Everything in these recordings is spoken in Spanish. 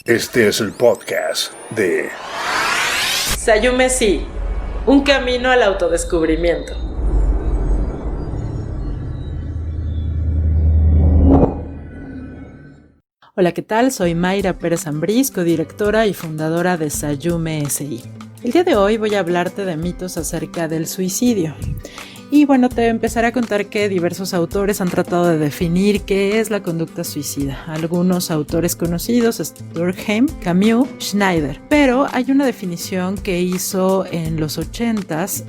Este es el podcast de Sayume Sí, un camino al autodescubrimiento. Hola, ¿qué tal? Soy Mayra Pérez Ambrís, codirectora y fundadora de Sayume SI. El día de hoy voy a hablarte de mitos acerca del suicidio. Y bueno, te empezaré a contar que diversos autores han tratado de definir qué es la conducta suicida. Algunos autores conocidos, Durkheim, Camus, Schneider. Pero hay una definición que hizo en los 80s,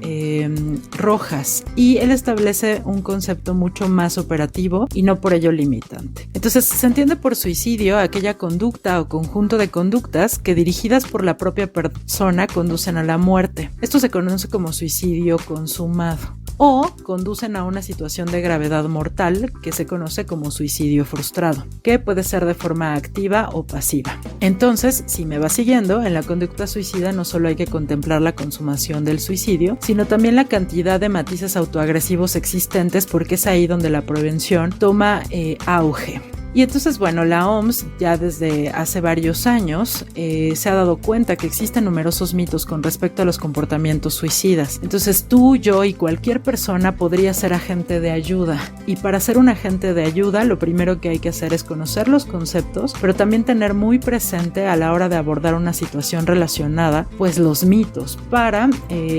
Rojas, y él establece un concepto mucho más operativo y no por ello limitante. Entonces, se entiende por suicidio aquella conducta o conjunto de conductas que dirigidas por la propia persona conducen a la muerte. Esto se conoce como suicidio consumado. O conducen a una situación de gravedad mortal que se conoce como suicidio frustrado, que puede ser de forma activa o pasiva. Entonces, si me vas siguiendo, en la conducta suicida no solo hay que contemplar la consumación del suicidio, sino también la cantidad de matices autoagresivos existentes, porque es ahí donde la prevención toma auge. Y entonces, bueno, la OMS ya desde hace varios años se ha dado cuenta que existen numerosos mitos con respecto a los comportamientos suicidas. Entonces tú, yo y cualquier persona podría ser agente de ayuda. Y para ser un agente de ayuda, lo primero que hay que hacer es conocer los conceptos, pero también tener muy presente a la hora de abordar una situación relacionada, pues los mitos, para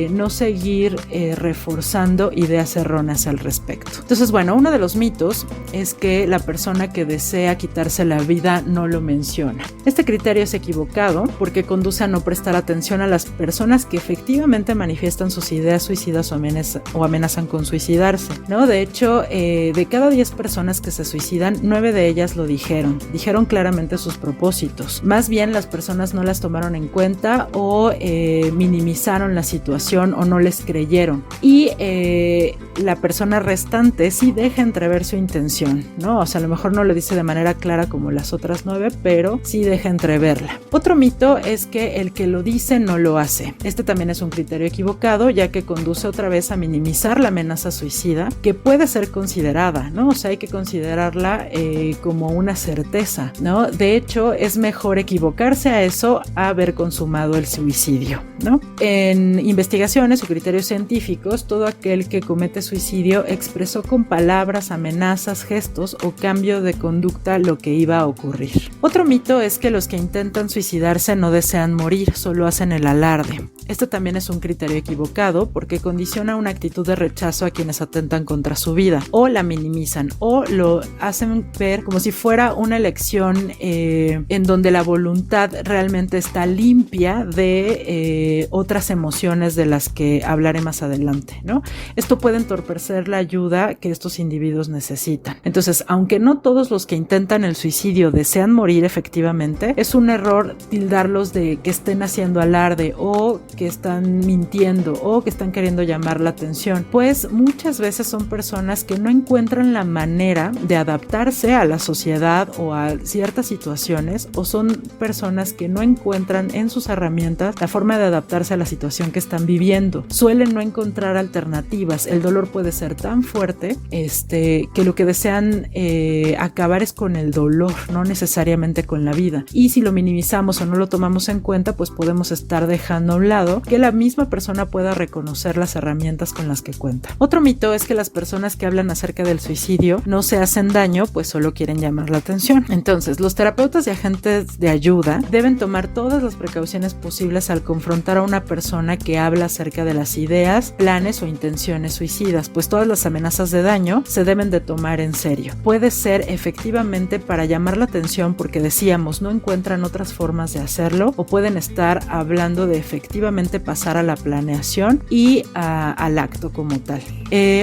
no seguir reforzando ideas erróneas al respecto. Entonces, bueno, uno de los mitos es que la persona que desea quitarse la vida no lo menciona. Este criterio es equivocado porque conduce a no prestar atención a las personas que efectivamente manifiestan sus ideas suicidas o amenazan con suicidarse, ¿no? De hecho, de cada 10 personas que se suicidan, 9 de ellas lo dijeron claramente sus propósitos. Más bien las personas no las tomaron en cuenta o minimizaron la situación o no les creyeron. Y la persona restante sí deja entrever su intención, ¿no? O sea, a lo mejor no lo dice de manera clara como las otras 9, pero sí deja entreverla. Otro mito es que el que lo dice no lo hace. Este también es un criterio equivocado, ya que conduce otra vez a minimizar la amenaza suicida, que puede ser considerada, ¿no? O sea, hay que considerarla como una certeza, ¿no? De hecho, es mejor equivocarse a eso a haber consumado el suicidio, ¿no? En investigaciones o criterios científicos, todo aquel que comete suicidio expresó con palabras, amenazas, gestos o cambio de conducta lo que iba a ocurrir. Otro mito es que los que intentan suicidarse no desean morir, solo hacen el alarde. Esto también es un criterio equivocado porque condiciona una actitud de rechazo a quienes atentan contra su vida, o la minimizan, o lo hacen ver como si fuera una elección en donde la voluntad realmente está limpia de otras emociones de las que hablaré más adelante, ¿no? Esto puede entorpecer la ayuda que estos individuos necesitan. Entonces, aunque no todos los que intentan el suicidio desean morir efectivamente, es un error tildarlos de que estén haciendo alarde o que están mintiendo o que están queriendo llamar la atención, pues muchas veces son personas que no encuentran la manera de adaptarse a la sociedad o a ciertas situaciones, o son personas que no encuentran en sus herramientas la forma de adaptarse a la situación que están viviendo. Suelen no encontrar alternativas. El dolor puede ser tan fuerte que lo que desean acabar es con el dolor, no necesariamente con la vida. Y si lo minimizamos o no lo tomamos en cuenta, pues podemos estar dejando a un lado que la misma persona pueda reconocer las herramientas con las que cuenta. Otro mito es que las personas que hablan acerca del suicidio no se hacen daño, pues solo quieren llamar la atención. Entonces, los terapeutas y agentes de ayuda deben tomar todas las precauciones posibles al confrontar a una persona que habla acerca de las ideas, planes o intenciones suicidas, pues todas las amenazas de daño se deben de tomar en serio. Puede ser efectivamente para llamar la atención porque decíamos no encuentran otras formas de hacerlo, o pueden estar hablando de efectivamente pasar a la planeación y al acto como tal.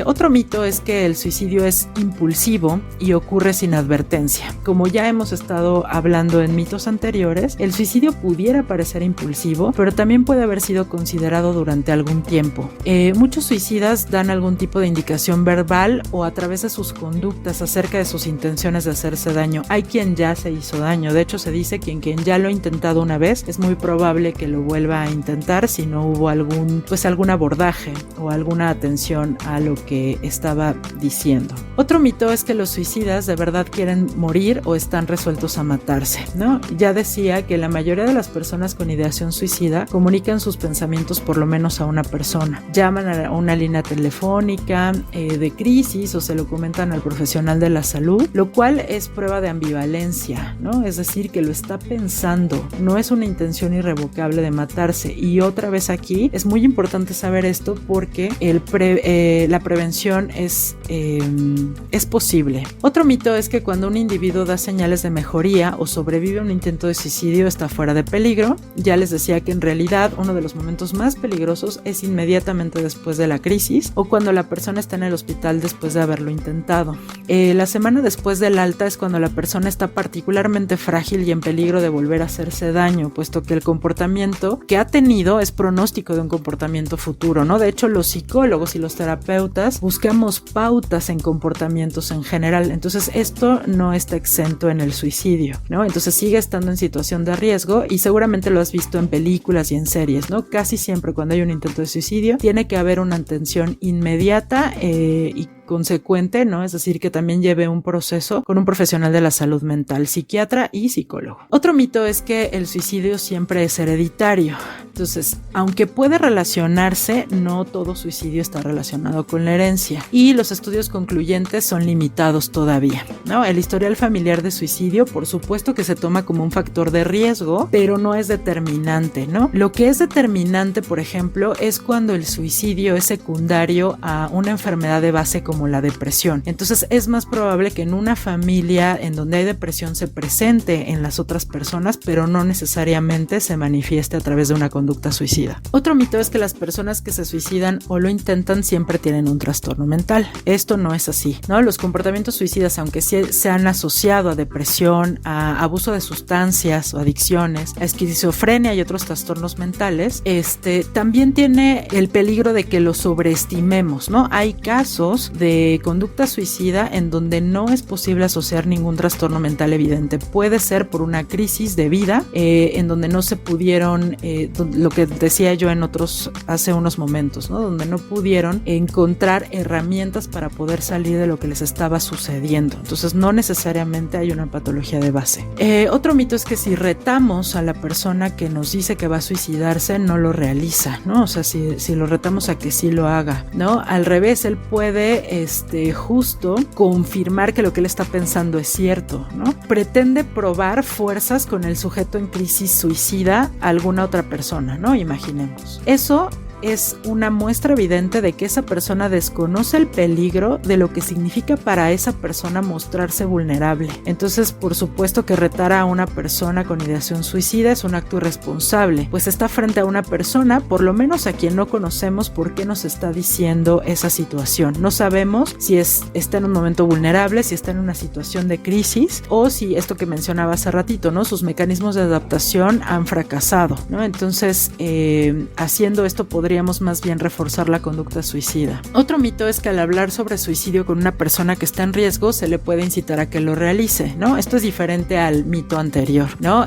Otro mito es que el suicidio es impulsivo y ocurre sin advertencia. Como ya hemos estado hablando en mitos anteriores, el suicidio pudiera parecer impulsivo, pero también puede haber sido considerado durante algún tiempo. Muchos suicidas dan algún tipo de indicación verbal o a través de sus conductas acerca de sus intenciones de hacerse daño. Hay quien ya se hizo daño. De hecho, se dice que quien ya lo ha intentado una vez, es muy probable que lo vuelva a intentar si no hubo algún abordaje o alguna atención a lo que estaba diciendo. Otro mito es que los suicidas de verdad quieren morir o están resueltos a matarse, ¿no? Ya decía que la mayoría de las personas con ideación suicida comunican sus pensamientos por lo menos a una persona. Llaman a una línea telefónica de crisis o se lo comentan al profesional de la salud, lo cual es prueba de ambivalencia, ¿no? Es decir, que lo está pensando, no es una intención irrevocable de matarse. Y otra vez aquí es muy importante saber esto porque la prevención es posible. Otro mito es que cuando un individuo da señales de mejoría o sobrevive a un intento de suicidio está fuera de peligro. Ya les decía que en realidad uno de los momentos más peligrosos es inmediatamente después de la crisis o cuando la persona está en el hospital después de haberlo intentado. La semana después del alta es cuando la persona está particularmente frágil y en peligro de volver a hacerse daño, puesto que el comportamiento que ha tenido es pronóstico de un comportamiento futuro, ¿no? De hecho, los psicólogos y los terapeutas buscamos pautas en comportamientos en general. Entonces, esto no está exento en el suicidio, ¿no? Entonces, sigue estando en situación de riesgo y seguramente lo has visto en películas y en series, ¿no? Casi siempre cuando hay un intento de suicidio tiene que haber una atención inmediata y consecuente, ¿no? Es decir, que también lleve un proceso con un profesional de la salud mental, psiquiatra y psicólogo. Otro mito es que el suicidio siempre es hereditario. Entonces, aunque puede relacionarse, no todo suicidio está relacionado con la herencia y los estudios concluyentes son limitados todavía, ¿no? El historial familiar de suicidio, por supuesto que se toma como un factor de riesgo, pero no es determinante, ¿no? Lo que es determinante, por ejemplo, es cuando el suicidio es secundario a una enfermedad de base como la depresión. Entonces es más probable que en una familia en donde hay depresión se presente en las otras personas, pero no necesariamente se manifieste a través de una conducta suicida. Otro mito es que las personas que se suicidan o lo intentan siempre tienen un trastorno mental. Esto no es así, ¿no? Los comportamientos suicidas, aunque sí se han asociado a depresión, a abuso de sustancias o adicciones, a esquizofrenia y otros trastornos mentales, también tiene el peligro de que lo sobreestimemos, ¿no? Hay casos de conducta suicida en donde no es posible asociar ningún trastorno mental evidente. Puede ser por una crisis de vida en donde no se pudieron, lo que decía yo hace unos momentos, ¿no? Donde no pudieron encontrar herramientas para poder salir de lo que les estaba sucediendo. Entonces no necesariamente hay una patología de base. Otro mito es que si retamos a la persona que nos dice que va a suicidarse, no lo realiza, ¿no? O sea, si lo retamos a que sí lo haga, ¿no? Al revés, él puede justo confirmar que lo que él está pensando es cierto, ¿no? Pretende probar fuerzas con el sujeto en crisis suicida a alguna otra persona, ¿no? Imaginemos. Eso es una muestra evidente de que esa persona desconoce el peligro de lo que significa para esa persona mostrarse vulnerable. Entonces, por supuesto que retar a una persona con ideación suicida es un acto irresponsable, pues está frente a una persona, por lo menos a quien no conocemos por qué nos está diciendo esa situación. No sabemos si está en un momento vulnerable, si está en una situación de crisis o si esto que mencionaba hace ratito, ¿no? Sus mecanismos de adaptación han fracasado, ¿no? Entonces, haciendo esto podríamos más bien reforzar la conducta suicida. Otro mito es que al hablar sobre suicidio con una persona que está en riesgo se le puede incitar a que lo realice, ¿no? Esto es diferente al mito anterior, ¿no?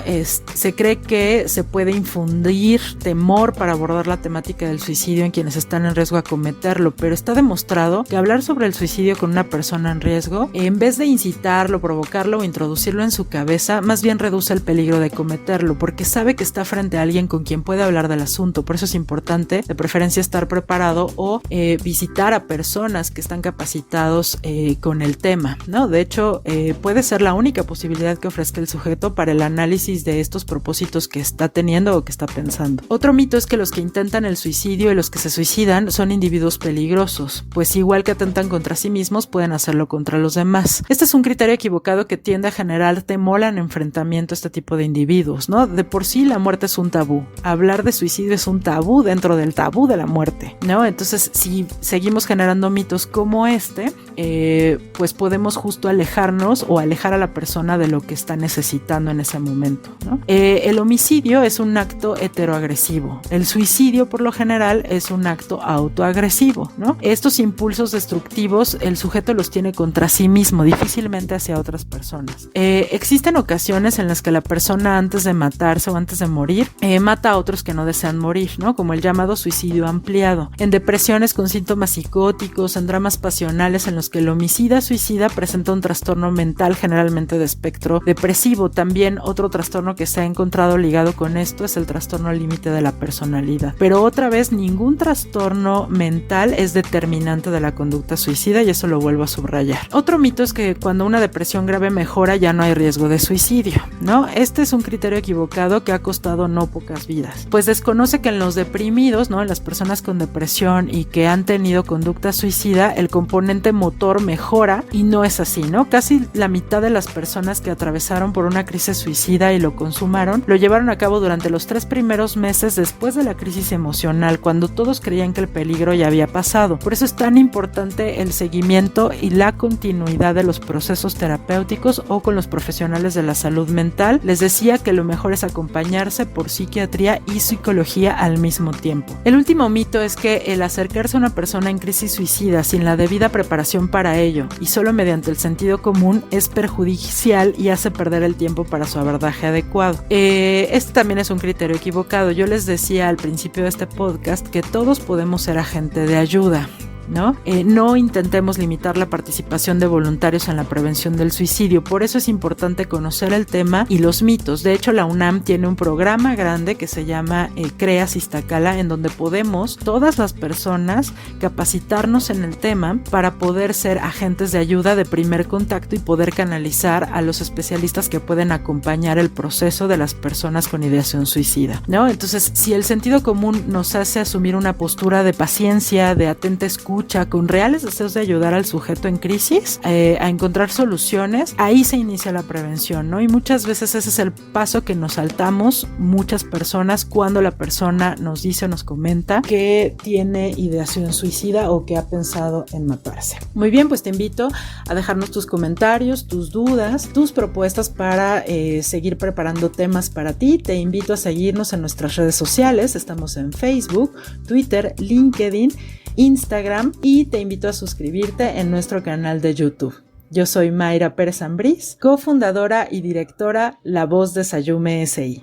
Se cree que se puede infundir temor para abordar la temática del suicidio en quienes están en riesgo a cometerlo, pero está demostrado que hablar sobre el suicidio con una persona en riesgo, en vez de incitarlo, provocarlo o introducirlo en su cabeza, más bien reduce el peligro de cometerlo, porque sabe que está frente a alguien con quien puede hablar del asunto. Por eso es importante de preferencia estar preparado o visitar a personas que están capacitados con el tema, ¿no? De hecho, puede ser la única posibilidad que ofrezca el sujeto para el análisis de estos propósitos que está teniendo o que está pensando. Otro mito es que los que intentan el suicidio y los que se suicidan son individuos peligrosos, pues igual que atentan contra sí mismos, pueden hacerlo contra los demás. Este es un criterio equivocado que tiende a generar temor en enfrentamiento a este tipo de individuos, ¿no? De por sí la muerte es un tabú. Hablar de suicidio es un tabú dentro del tabú de la muerte, ¿no? Entonces, si seguimos generando mitos como pues podemos justo alejarnos o alejar a la persona de lo que está necesitando en ese momento, ¿no? El homicidio es un acto heteroagresivo. El suicidio, por lo general, es un acto autoagresivo, ¿no? Estos impulsos destructivos, el sujeto los tiene contra sí mismo, difícilmente hacia otras personas. Existen ocasiones en las que la persona, antes de matarse o antes de morir, mata a otros que no desean morir, ¿no? Como el llamado suicidio ampliado. En depresiones con síntomas psicóticos, en dramas pasionales en los que el homicida suicida presenta un trastorno mental, generalmente de espectro depresivo. También otro trastorno que se ha encontrado ligado con esto es el trastorno límite de la personalidad. Pero otra vez, ningún trastorno mental es determinante de la conducta suicida, y eso lo vuelvo a subrayar. Otro mito es que cuando una depresión grave mejora ya no hay riesgo de suicidio, ¿no? Este es un criterio equivocado que ha costado no pocas vidas, pues desconoce que en los deprimidos, ¿no? En las personas con depresión y que han tenido conducta suicida, el componente motor mejora, y no es así, ¿no? Casi la mitad de las personas que atravesaron por una crisis suicida y lo consumaron, lo llevaron a cabo durante los 3 primeros meses después de la crisis emocional, cuando todos creían que el peligro ya había pasado. Por eso es tan importante el seguimiento y la continuidad de los procesos terapéuticos o con los profesionales de la salud mental. Les decía que lo mejor es acompañarse por psiquiatría y psicología al mismo tiempo. El último mito es que el acercarse a una persona en crisis suicida sin la debida preparación para ello y solo mediante el sentido común es perjudicial y hace perder el tiempo para su abordaje adecuado. Este también es un criterio equivocado. Yo les decía al principio de este podcast que todos podemos ser agente de ayuda, ¿no? No intentemos limitar la participación de voluntarios en la prevención del suicidio. Por eso es importante conocer el tema y los mitos. De hecho, la UNAM tiene un programa grande que se llama CREAS Iztacala, en donde podemos, todas las personas, capacitarnos en el tema para poder ser agentes de ayuda de primer contacto y poder canalizar a los especialistas que pueden acompañar el proceso de las personas con ideación suicida, ¿no? Entonces, si el sentido común nos hace asumir una postura de paciencia, de atenta escucha, con reales deseos de ayudar al sujeto en crisis a encontrar soluciones, ahí se inicia la prevención, ¿no? Y muchas veces ese es el paso que nos saltamos muchas personas cuando la persona nos dice o nos comenta que tiene ideación suicida o que ha pensado en matarse. Muy bien, pues te invito a dejarnos tus comentarios, tus dudas, tus propuestas para seguir preparando temas para ti. Te invito a seguirnos en nuestras redes sociales. Estamos en Facebook, Twitter, LinkedIn, Instagram, y te invito a suscribirte en nuestro canal de YouTube. Yo soy Mayra Pérez Ambrís, cofundadora y directora La Voz de Sayume SI.